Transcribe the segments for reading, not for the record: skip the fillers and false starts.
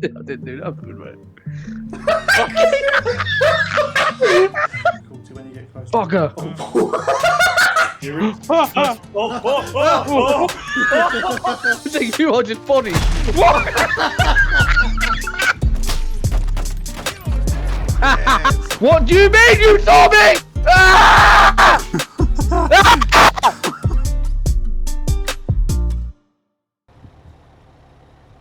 didn't do nothing, mate. Difficulty when you get close. Bugger! I think you are just bodies. What? What do you mean you saw me? Ah!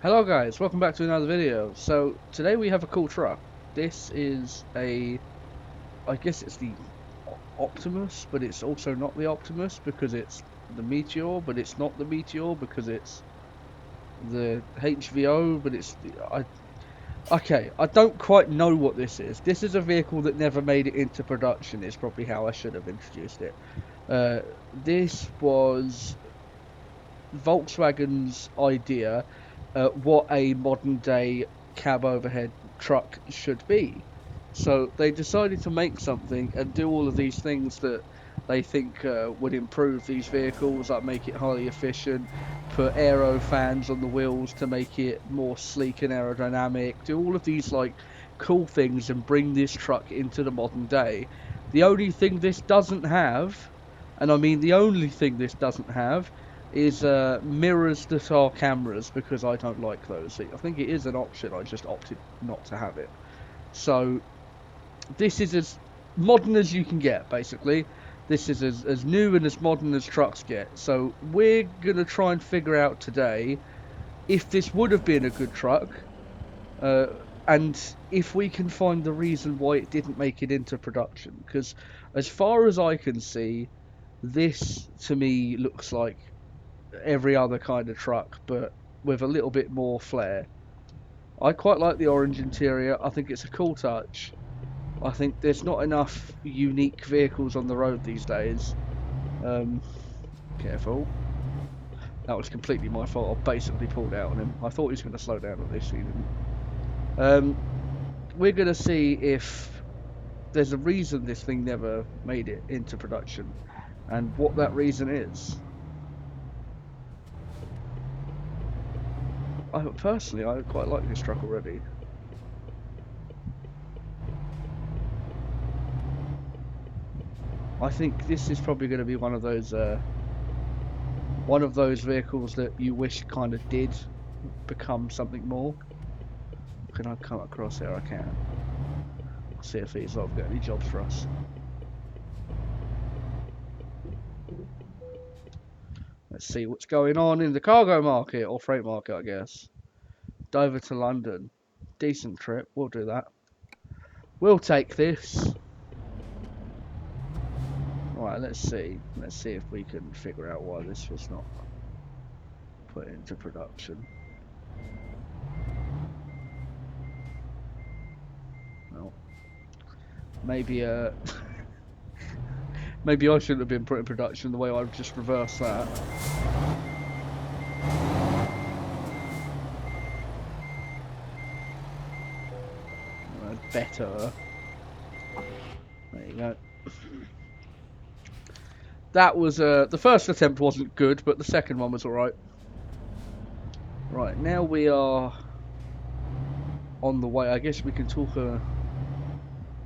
Hello guys, welcome back to another video. So today we have a cool truck. This is I guess it's the Optimus, but it's also not the Optimus because it's the Meteor, but it's not the Meteor because it's the HVO, but it's okay, I don't quite know what this is. This is a vehicle that never made it into production, is probably how I should have introduced it. This was Volkswagen's idea what a modern day cab overhead truck should be. So they decided to make something and do all of these things that they think would improve these vehicles, like make it highly efficient, put aero fans on the wheels to make it more sleek and aerodynamic, do all of these like cool things and bring this truck into the modern day. The only thing this doesn't have, and I mean the only thing this doesn't have, is mirrors that are cameras, because I don't like those. I think it is an option, I just opted not to have it. So this is as modern as you can get, basically. This is as new and as modern as trucks get. So we're going to try and figure out today if this would have been a good truck, and if we can find the reason why it didn't make it into production. Because as far as I can see, this to me looks like every other kind of truck, but with a little bit more flair. I quite like the orange interior. I think it's a cool touch. I think there's not enough unique vehicles on the road these days. Careful. That was completely my fault. I basically pulled out on him. I thought he was going to slow down on this, he didn't. We're going to see if there's a reason this thing never made it into production, and what that reason is. Personally, I quite like this truck already. I think this is probably going to be one of those vehicles that you wish kind of did become something more. Can I come across here? I can. See if these lot have got any jobs for us. Let's see what's going on in the cargo market, or freight market, I guess. Dover to London. Decent trip, we'll do that. We'll take this. Right, let's see. Let's see if we can figure out why this was not put into production. Well, maybe maybe I shouldn't have been put in production the way I've just reversed that. Better. There you go. That was the first attempt wasn't good, but the second one was alright. Right, now we are on the way. I guess we can talk well,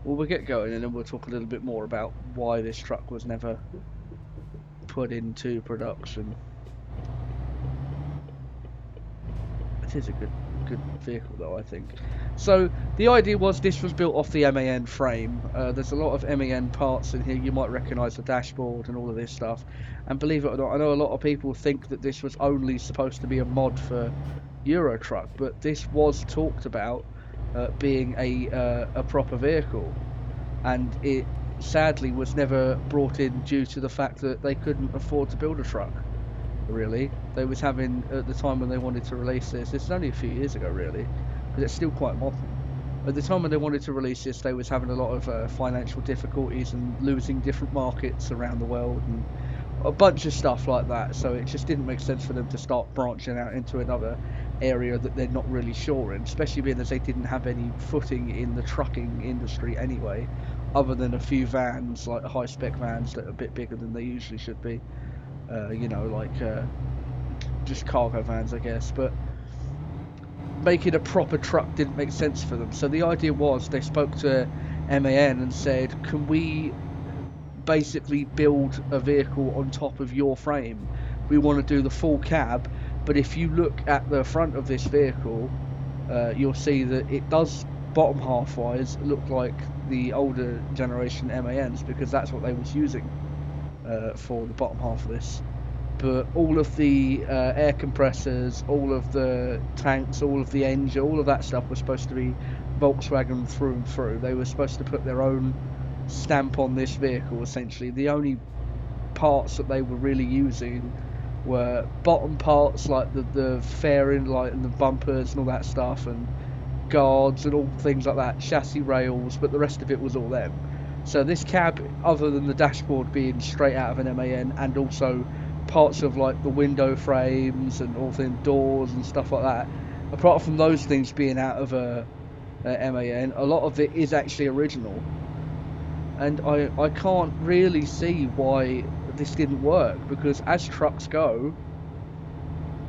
we'll get going and then we'll talk a little bit more about why this truck was never put into production. It is a good vehicle though, I think. So the idea was this was built off the MAN frame. There's a lot of MAN parts in here. You might recognise the dashboard and all of this stuff, and believe it or not, I know a lot of people think that this was only supposed to be a mod for Euro Truck, but this was talked about being a proper vehicle, and it sadly was never brought in due to the fact that they couldn't afford to build a truck. Really, they was having, at the time when they wanted to release this is only a few years ago really, but it's still quite modern. At the time when they wanted to release this, they was having a lot of financial difficulties and losing different markets around the world and a bunch of stuff like that, so it just didn't make sense for them to start branching out into another area that they're not really sure in, especially being as they didn't have any footing in the trucking industry anyway, other than a few vans, like high spec vans that are a bit bigger than they usually should be. You know, like just cargo vans, I guess. But making a proper truck didn't make sense for them. So the idea was they spoke to MAN and said, can we basically build a vehicle on top of your frame? We want to do the full cab, but if you look at the front of this vehicle, you'll see that it does, bottom half wise, look like the older generation MANs, because that's what they was using for the bottom half of this. But all of the air compressors, all of the tanks, all of the engine, all of that stuff was supposed to be Volkswagen through and through. They were supposed to put their own stamp on this vehicle, essentially. The only parts that they were really using were bottom parts, like the fairing light and the bumpers and all that stuff, and guards and all things like that, chassis rails, but the rest of it was all them. So this cab, other than the dashboard being straight out of an MAN, and also parts of like the window frames and all the doors and stuff like that, apart from those things being out of a MAN, a lot of it is actually original. And I can't really see why this didn't work, because as trucks go,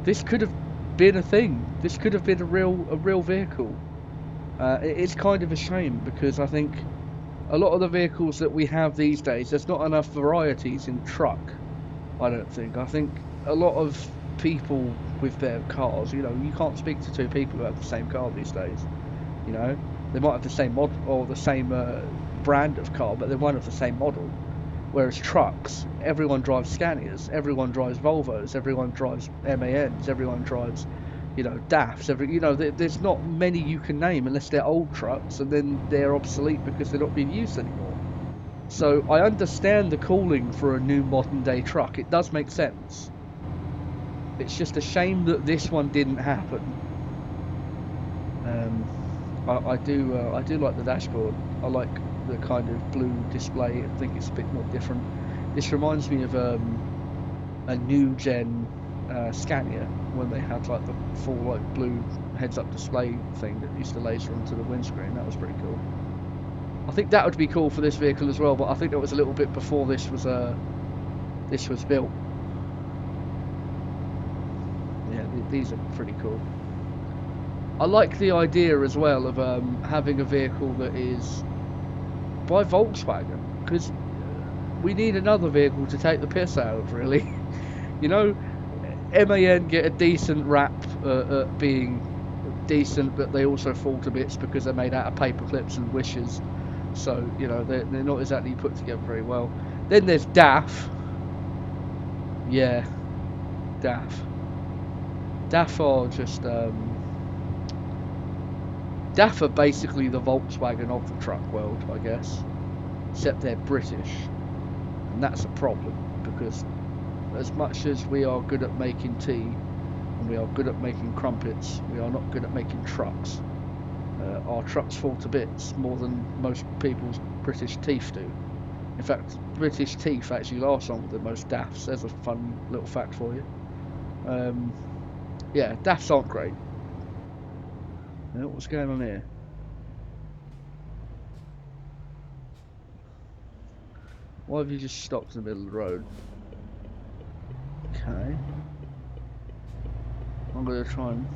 this could have been a thing. This could have been a real vehicle. It's kind of a shame, because I think a lot of the vehicles that we have these days, there's not enough varieties in truck. I don't think. I think a lot of people with their cars, you know, you can't speak to two people who have the same car these days. You know, they might have the same model or the same brand of car, but they won't have the same model. Whereas trucks, everyone drives Scanias, everyone drives Volvos, everyone drives MANs, everyone drives, you know, DAFs. There's not many you can name unless they're old trucks, and then they're obsolete because they're not being used anymore. So I understand the calling for a new modern day truck. It does make sense. It's just a shame that this one didn't happen. I do like the dashboard. I like the kind of blue display. I think it's a bit more different. This reminds me of a new gen Scania, when they had like the full like blue heads-up display thing that used to laser onto the windscreen. That was pretty cool. I think that would be cool for this vehicle as well, but I think that was a little bit before this was built. Yeah, these are pretty cool. I like the idea as well of having a vehicle that is by Volkswagen, because we need another vehicle to take the piss out of, really. You know, MAN get a decent rap being decent, but they also fall to bits because they're made out of paper clips and wishes. So, you know, they're not exactly put together very well. Then there's DAF. Yeah, DAF. DAF are just DAF are basically the Volkswagen of the truck world, I guess, except they're British, and that's a problem, because as much as we are good at making tea and we are good at making crumpets, we are not good at making trucks. Our trucks fall to bits more than most people's British teeth do. In fact, British teeth actually last longer than most DAFs. There's a fun little fact for you. Yeah, DAFs aren't great. What's going on here? Why have you just stopped in the middle of the road? Okay. I'm going to try and...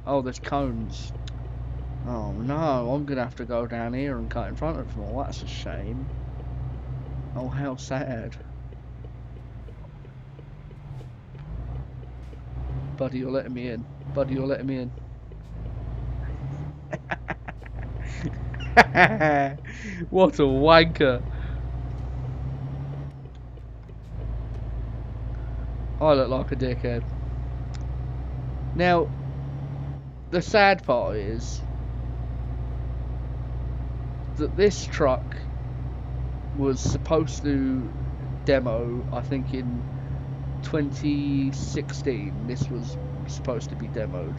Oh, there's cones. Oh no, I'm going to have to go down here and cut in front of them all. That's a shame. Oh, how sad. Buddy, you're letting me in. Buddy, you're letting me in. What a wanker. I look like a dickhead. Now, the sad part is that this truck was supposed to demo, I think in 2016, this was supposed to be demoed.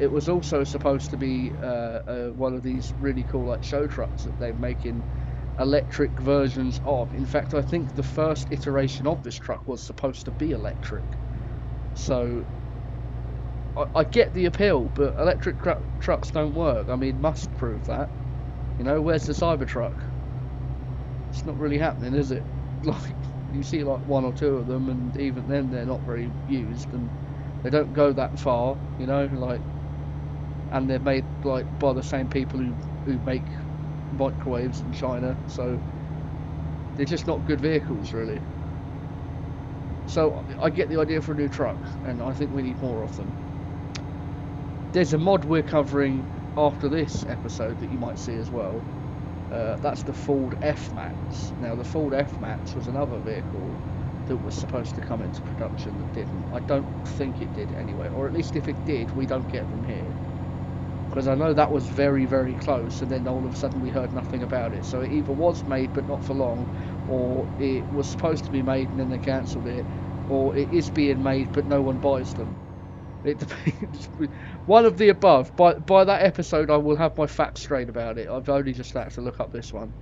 It was also supposed to be one of these really cool like show trucks that they're making electric versions of. In fact, I think the first iteration of this truck was supposed to be electric. So I get the appeal, but electric trucks don't work. I mean, Musk proved that. You know, where's the Cybertruck? It's not really happening, is it? Like, you see like one or two of them, and even then they're not very used, and They don't go that far, you know, like, and they're made like by the same people who make microwaves in China, so they're just not good vehicles, really. So I get the idea for a new truck, and I think we need more of them. There's a mod we're covering after this episode that you might see as well. That's the Ford F-Max. Now, the Ford F-Max was another vehicle that was supposed to come into production that didn't. I don't think it did anyway, or at least if it did, we don't get them here. Because I know that was very, very close, and then all of a sudden we heard nothing about it. So it either was made but not for long, or it was supposed to be made and then they cancelled it, or it is being made but no one buys them. It depends. One of the above. By that episode, I will have my facts straight about it. I've only just had to look up this one.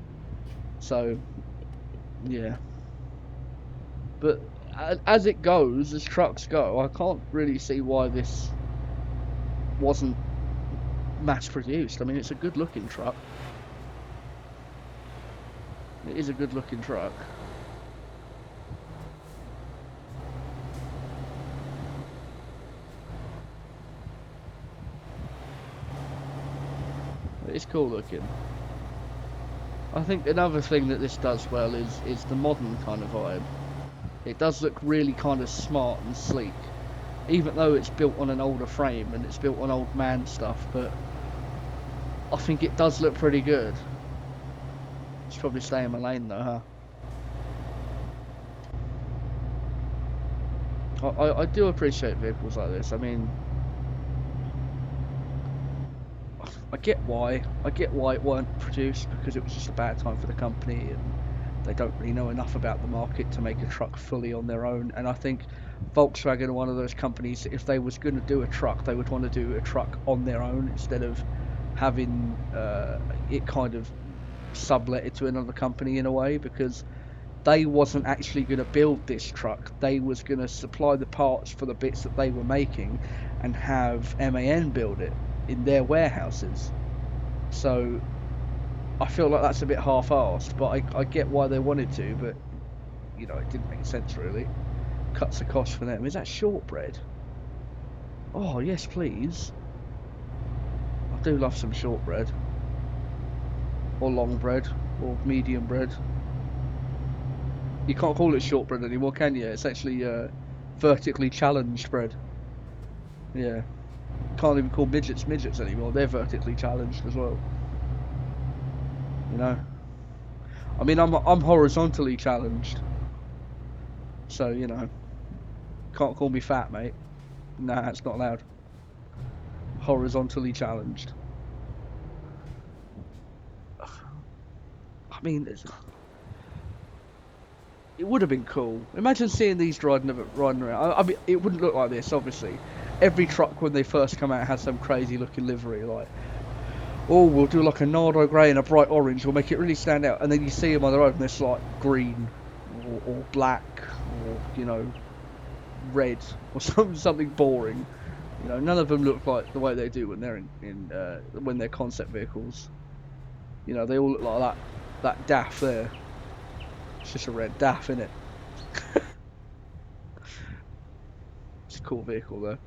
So, yeah. But as it goes, as trucks go, I can't really see why this wasn't mass produced. I mean, it's a good looking truck. It is a good looking truck. It's cool looking. I think another thing that this does well is the modern kind of vibe. It does look really kind of smart and sleek, even though it's built on an older frame and it's built on old man stuff, but I think it does look pretty good. Should probably stay in my lane though, huh? I do appreciate vehicles like this. I mean, I get why it weren't produced, because it was just a bad time for the company and they don't really know enough about the market to make a truck fully on their own. And I think Volkswagen are one of those companies that if they was going to do a truck, they would want to do a truck on their own instead of having it kind of subletted to another company in a way, because they wasn't actually going to build this truck. They was going to supply the parts for the bits that they were making and have MAN build it in their warehouses. So I feel like that's a bit half-arsed, but I get why they wanted to, but you know, it didn't make sense really. Cuts the cost for them. Is that shortbread? Oh yes, please. I do love some shortbread, or long bread, or medium bread. You can't call it shortbread anymore, can you? It's actually vertically challenged bread. Yeah. Can't even call midgets midgets anymore. They're vertically challenged as well. You know. I mean, I'm horizontally challenged. So, you know. Can't call me fat, mate. Nah, it's not allowed. Horizontally challenged. I mean, it would have been cool. Imagine seeing these riding around. I mean, it wouldn't look like this, obviously. Every truck when they first come out has some crazy looking livery, like, oh, we'll do like a Nardo grey and a bright orange, we'll make it really stand out. And then you see them on the road and it's like green or black or, you know, red or something boring. You know, none of them look like the way they do when they're when they're concept vehicles. You know, they all look like that DAF there. It's just a red DAF, innit? It's a cool vehicle though.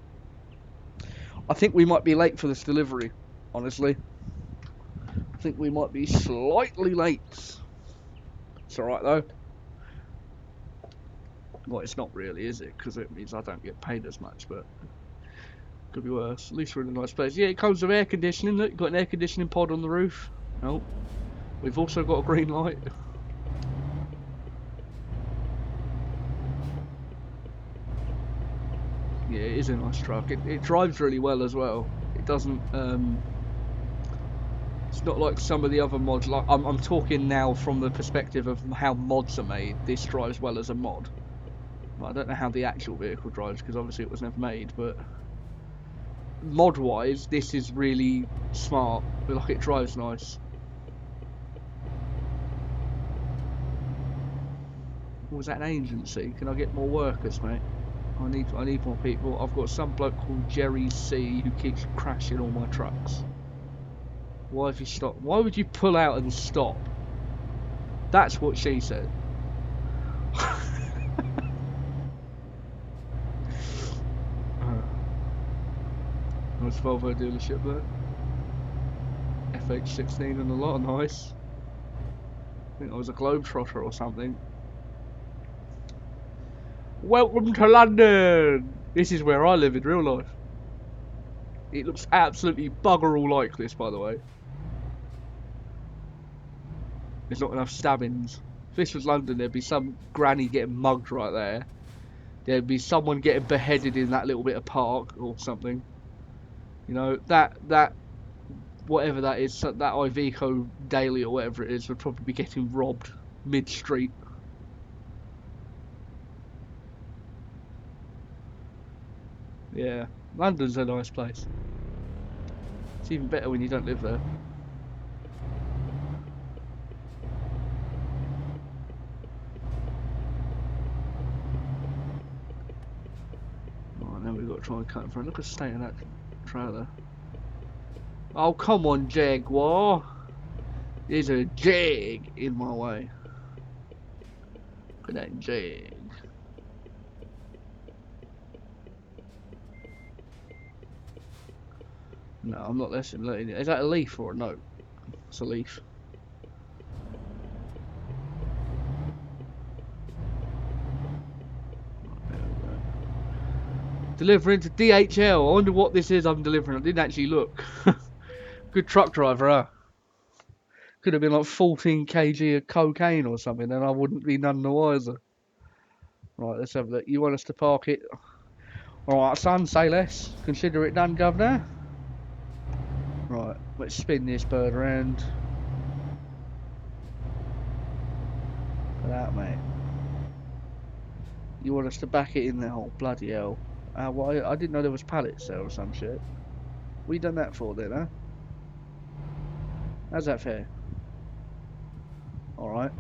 I think we might be late for this delivery, honestly. I think we might be slightly late. It's alright though. Well, it's not really, is it? Because it means I don't get paid as much, but could be worse. At least we're in a nice place. Yeah, it comes with air conditioning. Look, got an air conditioning pod on the roof. Oh, we've also got a green light. Yeah, it is a nice truck. It drives really well as well. It doesn't. It's not like some of the other mods. Like I'm talking now from the perspective of how mods are made. This drives well as a mod. Well, I don't know how the actual vehicle drives because obviously it was never made, but mod-wise, this is really smart. Like, it drives nice. Was that an agency? Can I get more workers, mate? I need more people. I've got some bloke called Jerry C who keeps crashing all my trucks. Why have you stopped? Why would you pull out and stop? That's what she said. famous Volvo dealership there. FH16 and a lot of nice. I think I was a Globetrotter or something. Welcome to London! This is where I live in real life. It looks absolutely bugger all like this, by the way. There's not enough stabbings. If this was London, there'd be some granny getting mugged right there. There'd be someone getting beheaded in that little bit of park or something. You know, that whatever that is, that Iveco Daily or whatever it is, would probably be getting robbed mid-street. Yeah, London's a nice place. It's even better when you don't live there. Right, now we've got to try and cut in front. Look at the state of that trailer. Oh, come on, Jaguar. There's a Jag in my way. Look at that Jag. No, I'm not letting it. Is that a leaf or a note? It's a leaf. Delivering to DHL. I wonder what this is I'm delivering. I didn't actually look. Good truck driver, huh? Could have been like 14 kg of cocaine or something, and I wouldn't be none the wiser. Right, let's have a look. You want us to park it? Alright, son, say less. Consider it done, governor. Right, let's spin this bird around. Look at that, mate. You want us to back it in there? Oh, bloody hell. Well, I didn't know there was pallets there or some shit. What you done that for then, huh? How's that fair? Alright.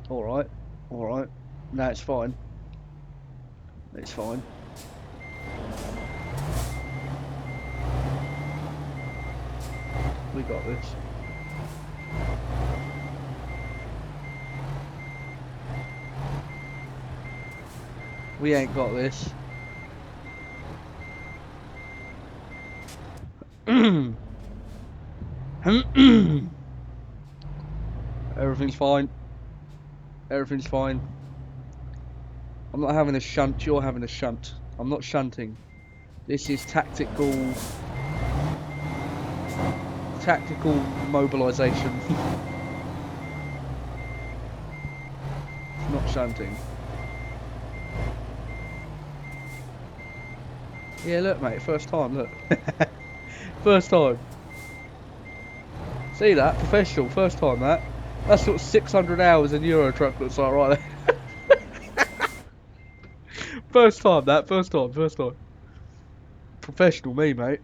Alright. Alright. No, it's fine. It's fine. We got this. We ain't got this. Everything's fine. Everything's fine. I'm not having a shunt, you're having a shunt. I'm not shunting. This is tactical mobilisation. It's not shunting. Yeah, look mate, first time, look. First time. See that? Professional, first time that. That's sort of 600 hours in Euro Truck looks like right there. First time that, first time. Professional me, mate.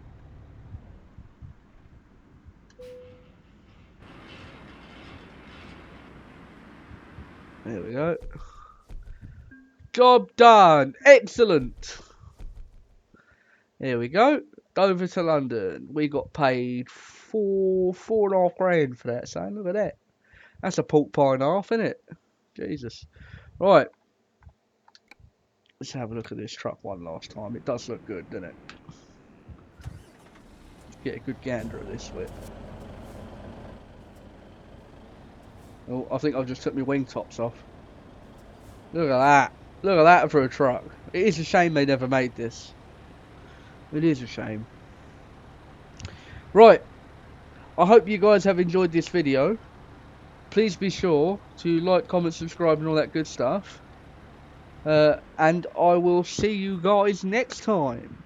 There we go. Job done. Excellent. There we go. Dover to London. We got paid £4.5 for that, son. Look at that. That's a pork pie and a half, isn't it? Jesus. Right. Let's have a look at this truck one last time. It does look good, doesn't it? Let's get a good gander at this bit. Oh, I think I just took my wing tops off. Look at that. Look at that for a truck. It is a shame they never made this. It is a shame. Right. I hope you guys have enjoyed this video. Please be sure to like, comment, subscribe and all that good stuff. And I will see you guys next time.